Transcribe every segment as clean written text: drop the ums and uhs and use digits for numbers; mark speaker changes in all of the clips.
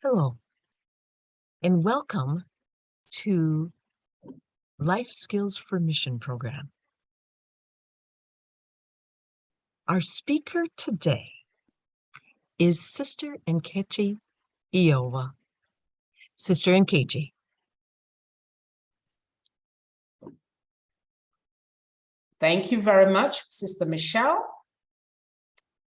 Speaker 1: Hello, and welcome to Life Skills for Mission program. Our speaker today is Sister Nkechi Iwouha. Sister Nkechi.
Speaker 2: Thank you very much, Sister Michelle.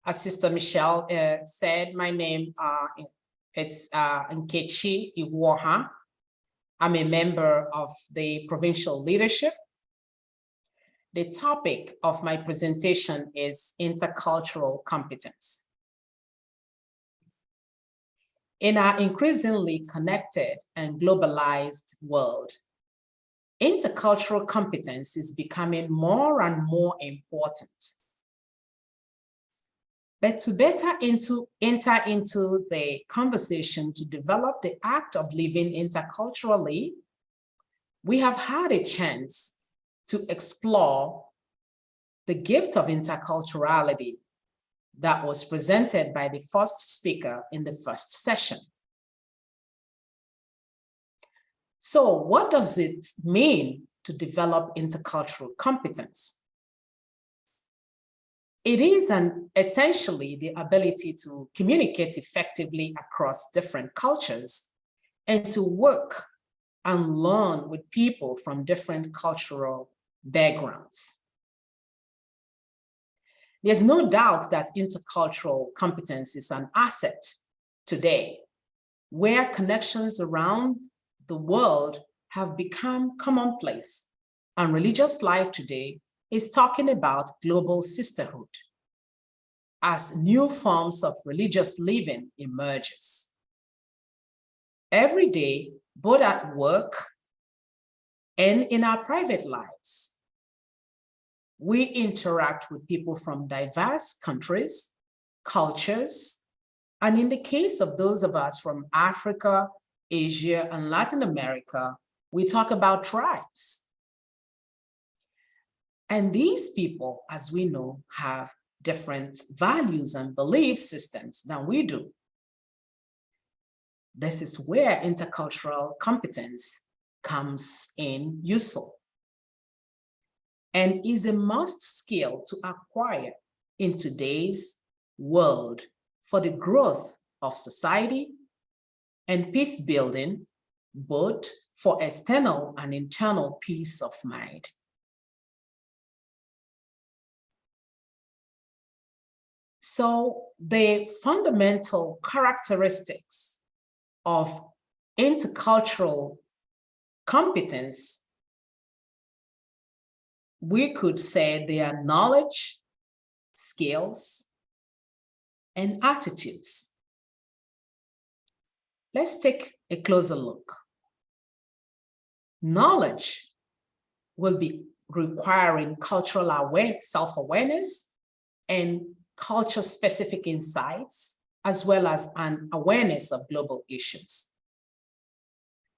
Speaker 2: As Sister Michelle said, my name is Nkechi Iwouha. I'm a member of the provincial leadership. The topic of my presentation is intercultural competence. In our increasingly connected and globalized world, intercultural competence is becoming more and more important. But to better enter into the conversation to develop the act of living interculturally, we have had a chance to explore the gift of interculturality that was presented by the first speaker in the first session. So what does it mean to develop intercultural competence? It is essentially the ability to communicate effectively across different cultures and to work and learn with people from different cultural backgrounds. There's no doubt that intercultural competence is an asset today, where connections around the world have become commonplace, and religious life today is talking about global sisterhood as new forms of religious living emerges. Every day, both at work and in our private lives, we interact with people from diverse countries, cultures, and in the case of those of us from Africa, Asia, and Latin America, we talk about tribes. And these people, as we know, have different values and belief systems than we do. This is where intercultural competence comes in useful and is a must skill to acquire in today's world for the growth of society and peace building, both for external and internal peace of mind. So the fundamental characteristics of intercultural competence, we could say they are knowledge, skills, and attitudes. Let's take a closer look. Knowledge will be requiring cultural self-awareness and culture-specific insights, as well as an awareness of global issues.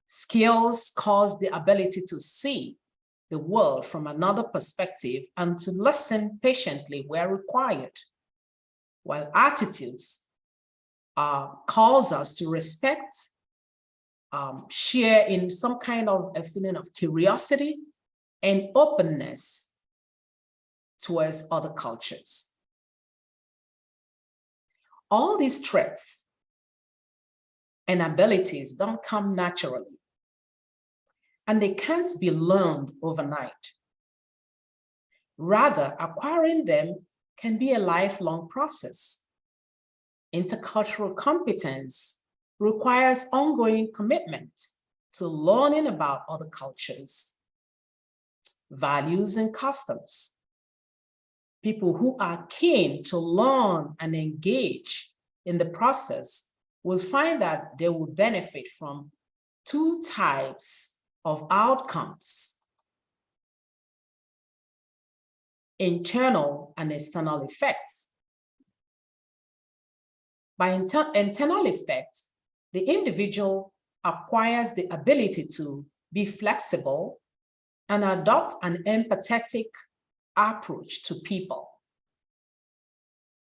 Speaker 2: Skills cause the ability to see the world from another perspective and to listen patiently where required, while attitudes calls us to respect, share in some kind of a feeling of curiosity and openness towards other cultures. All these traits and abilities don't come naturally, and they can't be learned overnight. Rather, acquiring them can be a lifelong process. Intercultural competence requires ongoing commitment to learning about other cultures, values, and customs. People who are keen to learn and engage in the process will find that they will benefit from two types of outcomes: internal and external effects. By internal effects, the individual acquires the ability to be flexible and adopt an empathetic approach to people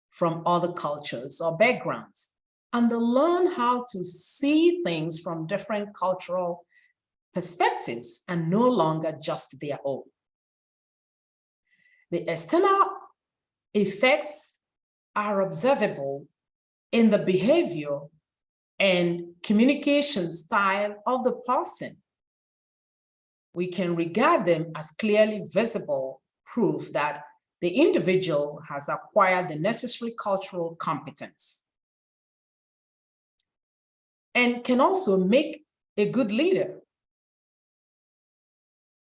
Speaker 2: from other cultures or backgrounds, and they learn how to see things from different cultural perspectives and no longer just their own. The external effects are observable in the behavior and communication style of the person. We can regard them as clearly visible proof that the individual has acquired the necessary cultural competence and can also make a good leader.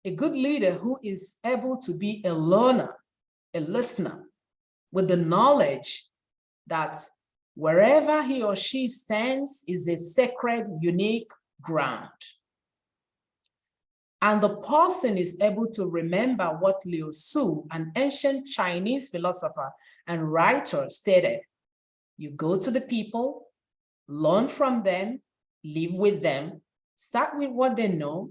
Speaker 2: A good leader who is able to be a learner, a listener, with the knowledge that wherever he or she stands is a sacred, unique ground. And the person is able to remember what Liu Su, an ancient Chinese philosopher and writer, stated. You go to the people, learn from them, live with them, start with what they know,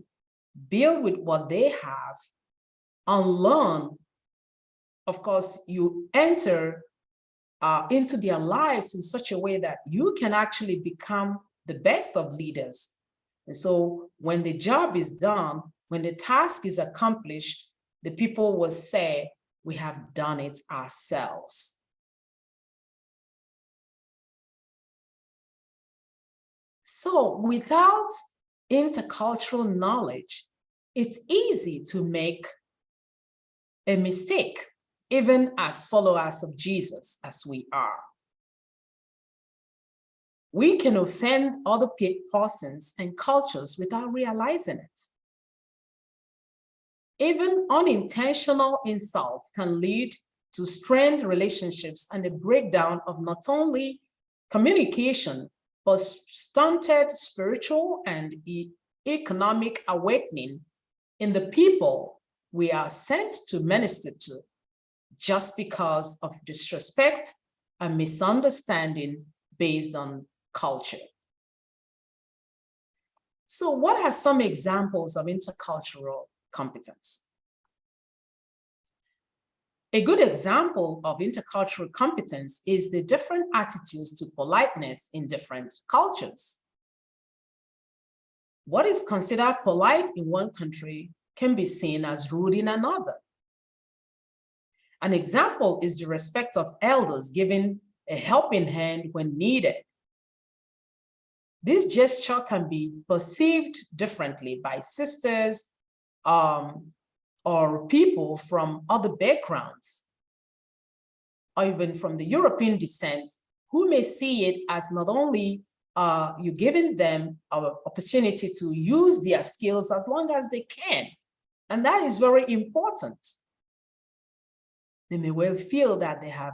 Speaker 2: build with what they have, and learn. Of course, you enter into their lives in such a way that you can actually become the best of leaders. And so when the job is done, when the task is accomplished, the people will say, we have done it ourselves. So without intercultural knowledge, it's easy to make a mistake, even as followers of Jesus, as we are. We can offend other persons and cultures without realizing it. Even unintentional insults can lead to strained relationships and a breakdown of not only communication, but stunted spiritual and economic awakening in the people we are sent to minister to, just because of disrespect and misunderstanding based on culture. So what are some examples of intercultural competence? A good example of intercultural competence is the different attitudes to politeness in different cultures. What is considered polite in one country can be seen as rude in another. An example is the respect of elders giving a helping hand when needed. This gesture can be perceived differently by sisters or people from other backgrounds, or even from the European descent, who may see it as not only you giving them an opportunity to use their skills as long as they can. And that is very important. They may well feel that they have,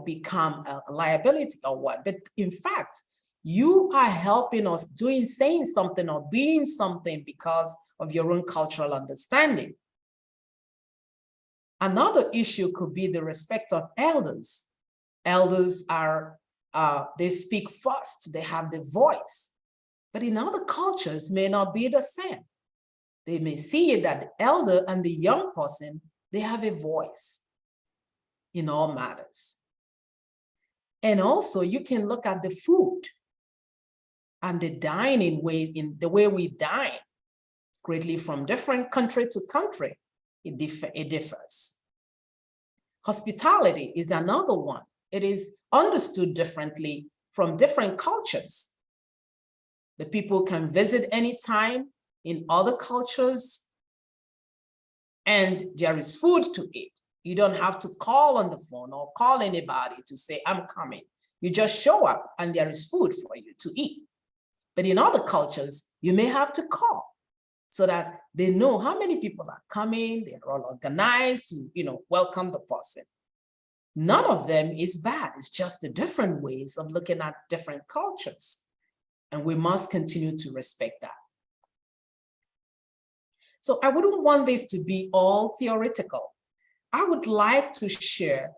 Speaker 2: become a liability or what, but in fact, you are helping us saying something or being something because of your own cultural understanding. Another issue could be the respect of elders. Elders are, they speak first, they have the voice, but in other cultures may not be the same. They may see that the elder and the young person, they have a voice in all matters. And also you can look at the food and the dining way, in the way we dine, greatly from different country to country, it differs. Hospitality is another one. It is understood differently from different cultures. The people can visit anytime in other cultures, and there is food to eat. You don't have to call on the phone or call anybody to say, I'm coming. You just show up and there is food for you to eat. But in other cultures, you may have to call so that they know how many people are coming, they're all organized to, welcome the person. None of them is bad. It's just the different ways of looking at different cultures. And we must continue to respect that. So I wouldn't want this to be all theoretical. I would like to share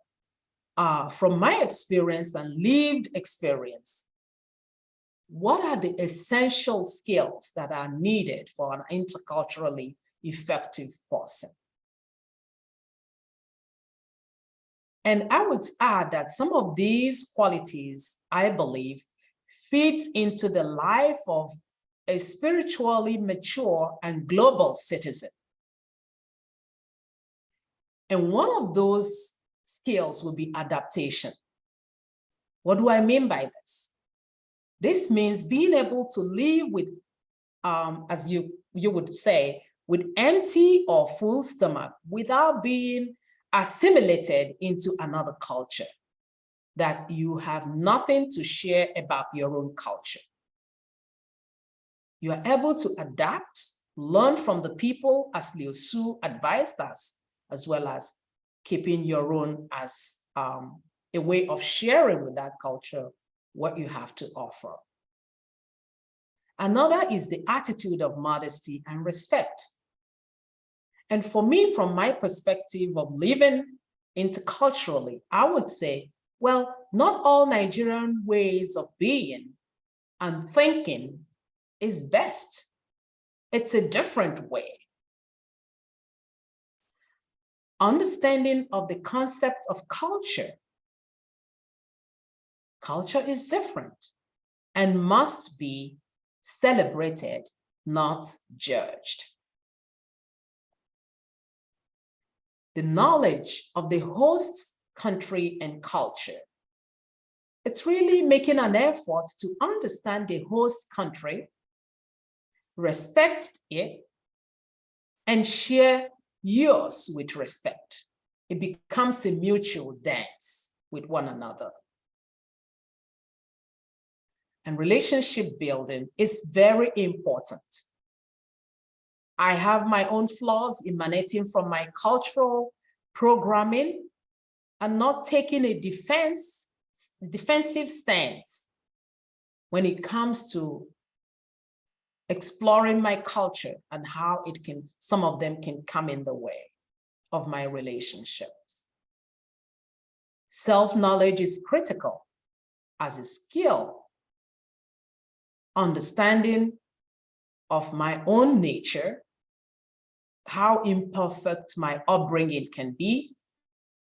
Speaker 2: from my experience and lived experience, what are the essential skills that are needed for an interculturally effective person? And I would add that some of these qualities, I believe, fits into the life of a spiritually mature and global citizen. And one of those skills will be adaptation. What do I mean by this? This means being able to live with, as you would say, with empty or full stomach without being assimilated into another culture, that you have nothing to share about your own culture. You are able to adapt, learn from the people as Liu Su advised us, as well as keeping your own as a way of sharing with that culture what you have to offer. Another is the attitude of modesty and respect. And for me, from my perspective of living interculturally, I would say, well, not all Nigerian ways of being and thinking is best. It's a different way. Understanding of the concept of culture. Culture is different and must be celebrated, not judged. The knowledge of the host country and culture. It's really making an effort to understand the host country, respect it, and share yours with respect. It becomes a mutual dance with one another. And relationship building is very important. I have my own flaws emanating from my cultural programming and not taking a defensive stance when it comes to exploring my culture and how some of them can come in the way of my relationships. Self-knowledge is critical as a skill. Understanding of my own nature, how imperfect my upbringing can be,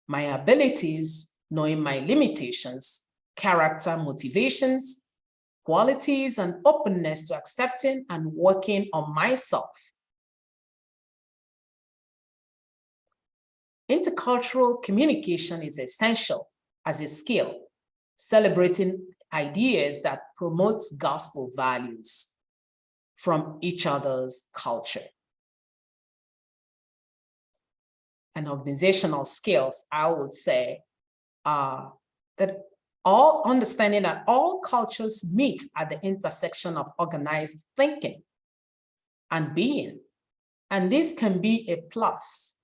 Speaker 2: my abilities, knowing my limitations, character, motivations, qualities, and openness to accepting and working on myself. Intercultural communication is essential as a skill, celebrating ideas that promotes gospel values from each other's culture. And organizational skills, I would say, that understanding that all cultures meet at the intersection of organized thinking and being. And this can be a plus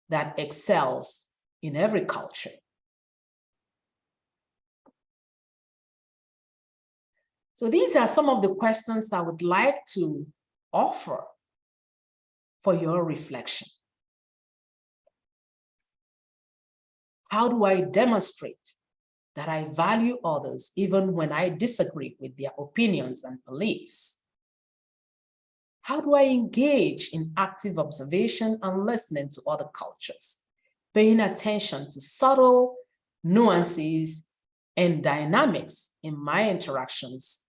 Speaker 2: that excels in every culture. So these are some of the questions I would like to offer for your reflection. How do I demonstrate that I value others even when I disagree with their opinions and beliefs? How do I engage in active observation and listening to other cultures, paying attention to subtle nuances and dynamics in my interactions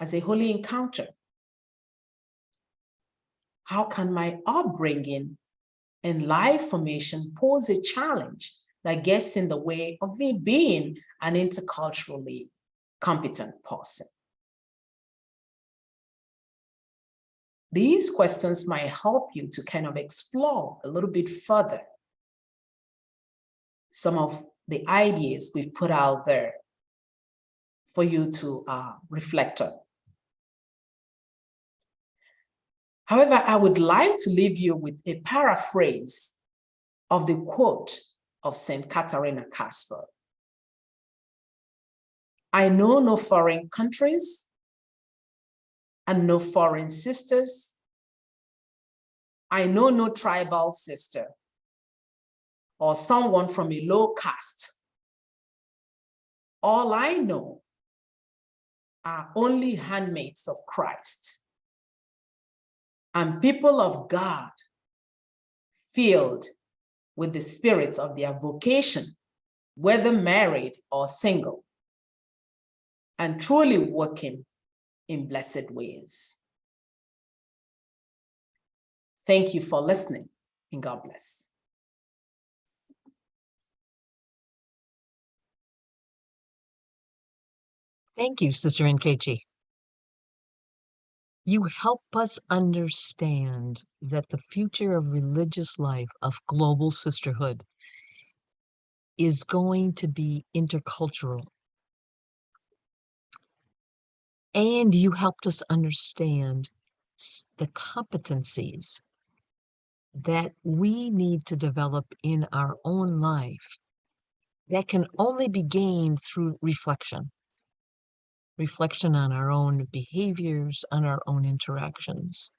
Speaker 2: as a holy encounter? How can my upbringing and life formation pose a challenge that gets in the way of me being an interculturally competent person? These questions might help you to kind of explore a little bit further some of the ideas we've put out there for you to reflect on. However, I would like to leave you with a paraphrase of the quote of St. Katharina Casper. I know no foreign countries and no foreign sisters. I know no tribal sister or someone from a low caste. All I know are only handmaids of Christ and people of God filled with the spirit of their vocation, whether married or single. and truly working in blessed ways. Thank you for listening, and God bless.
Speaker 1: Thank you, Sister Nkechi. You help us understand that the future of religious life, of global sisterhood, is going to be intercultural. And you helped us understand the competencies that we need to develop in our own life that can only be gained through reflection. Reflection on our own behaviors, on our own interactions,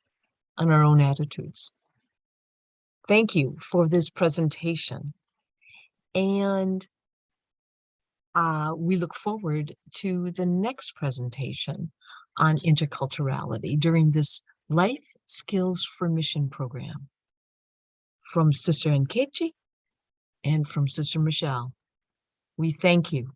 Speaker 1: on our own attitudes. Thank you for this presentation. And we look forward to the next presentation on interculturality during this Life Skills for Mission program. From Sister Nkechi and from Sister Michelle, we thank you